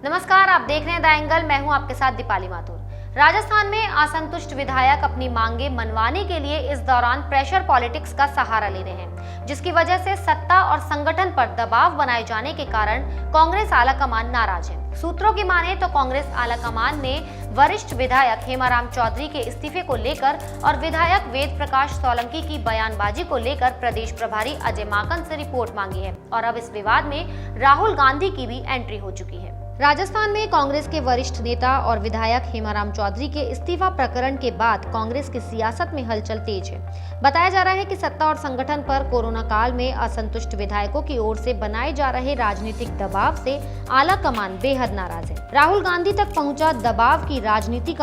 नमस्कार, आप देख रहे हैं द एंगल। मैं हूं आपके साथ दीपाली माथुर। राजस्थान में असंतुष्ट विधायक अपनी मांगे मनवाने के लिए इस दौरान प्रेशर पॉलिटिक्स का सहारा ले रहे हैं, जिसकी वजह से सत्ता और संगठन पर दबाव बनाए जाने के कारण कांग्रेस आलाकमान नाराज है। सूत्रों की माने तो कांग्रेस आलाकमान ने वरिष्ठ विधायक हेमाराम चौधरी के इस्तीफे को लेकर और विधायक वेद प्रकाश सोलंकी की बयानबाजी को लेकर प्रदेश प्रभारी अजय माकन से रिपोर्ट मांगी है और अब इस विवाद में राहुल गांधी की भी एंट्री हो चुकी है। राजस्थान में कांग्रेस के वरिष्ठ नेता और विधायक हेमाराम चौधरी के इस्तीफा प्रकरण के बाद कांग्रेस की सियासत में हलचल तेज है। बताया जा रहा है कि सत्ता और संगठन पर कोरोना काल में असंतुष्ट विधायकों की ओर से बनाए जा रहे राजनीतिक दबाव से आला कमान बेहद नाराज है। राहुल गांधी तक पहुंचा दबाव की राजनीति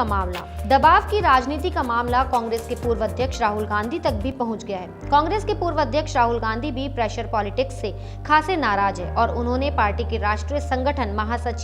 का मामला कांग्रेस के पूर्व अध्यक्ष राहुल गांधी तक भी पहुंच गया है। कांग्रेस के पूर्व अध्यक्ष राहुल गांधी भी प्रेशर पॉलिटिक्स से खासे नाराज है और उन्होंने पार्टी के राष्ट्रीय संगठन महासचिव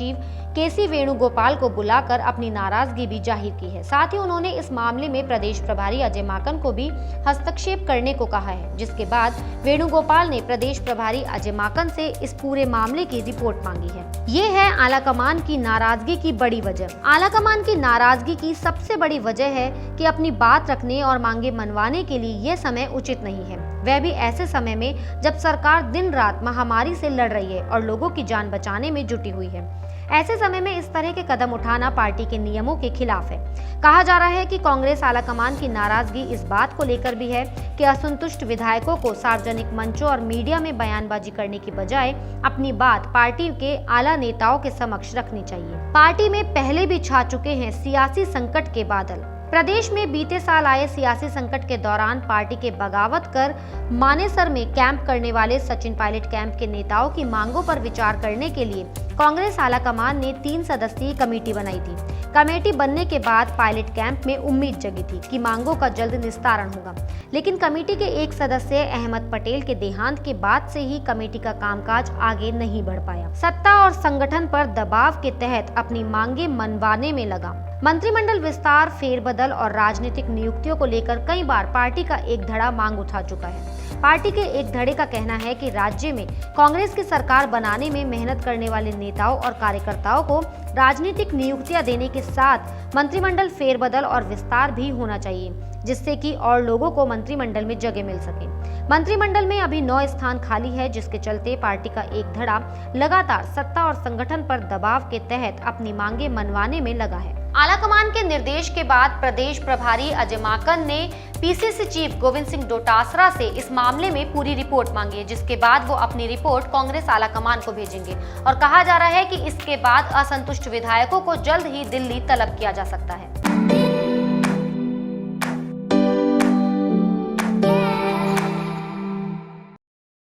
केसी वेणुगोपाल को बुलाकर अपनी नाराजगी भी जाहिर की है। साथ ही उन्होंने इस मामले में प्रदेश प्रभारी अजय माकन को भी हस्तक्षेप करने को कहा है, जिसके बाद वेणुगोपाल ने प्रदेश प्रभारी अजय माकन से इस पूरे मामले की रिपोर्ट मांगी है। ये है आलाकमान की नाराजगी की बड़ी वजह। आलाकमान की नाराजगी की सबसे बड़ी वजह है कि अपनी बात रखने और मांगे मनवाने के लिए ये समय उचित नहीं है, वह भी ऐसे समय में जब सरकार दिन रात महामारी से लड़ रही है और लोगों की जान बचाने में जुटी हुई है। ऐसे समय में इस तरह के कदम उठाना पार्टी के नियमों के खिलाफ है। कहा जा रहा है कि कांग्रेस आलाकमान की नाराजगी इस बात को लेकर भी है कि असंतुष्ट विधायकों को सार्वजनिक मंचों और मीडिया में बयानबाजी करने की बजाय अपनी बात पार्टी के आला नेताओं के समक्ष रखनी चाहिए। पार्टी में पहले भी छा चुके हैं सियासी संकट के बादल। प्रदेश में बीते साल आए सियासी संकट के दौरान पार्टी के बगावत कर मानेसर में कैंप करने वाले सचिन पायलट कैंप के नेताओं की मांगों पर विचार करने के लिए कांग्रेस आलाकमान ने 3 सदस्यीय कमेटी बनाई थी। कमेटी बनने के बाद पायलट कैंप में उम्मीद जगी थी कि मांगों का जल्द निस्तारण होगा, लेकिन कमेटी के एक सदस्य अहमद पटेल के देहांत के बाद से ही कमेटी का कामकाज आगे नहीं बढ़ पाया। सत्ता और संगठन पर दबाव के तहत अपनी मांगे मनवाने में लगा। मंत्रिमंडल विस्तार, फेरबदल और राजनीतिक नियुक्तियों को लेकर कई बार पार्टी का एक धड़ा मांग उठा चुका है। पार्टी के एक धड़े का कहना है कि राज्य में कांग्रेस की सरकार बनाने में मेहनत करने वाले नेताओं और कार्यकर्ताओं को राजनीतिक नियुक्तियां देने के साथ मंत्रिमंडल फेरबदल और विस्तार भी होना चाहिए, जिससे कि और लोगों को मंत्रिमंडल में जगह मिल सके। मंत्रिमंडल में अभी 9 स्थान खाली है, जिसके चलते पार्टी का एक धड़ा लगातार सत्ता और संगठन पर दबाव के तहत अपनी मांगे मनवाने में लगा है। आलाकमान के निर्देश के बाद प्रदेश प्रभारी अजय माकन ने पीसीसी चीफ गोविंद सिंह डोटासरा से इस मामले में पूरी रिपोर्ट मांगी है, जिसके बाद वो अपनी रिपोर्ट कांग्रेस आलाकमान को भेजेंगे और कहा जा रहा है कि इसके बाद असंतुष्ट विधायकों को जल्द ही दिल्ली तलब किया जा सकता है।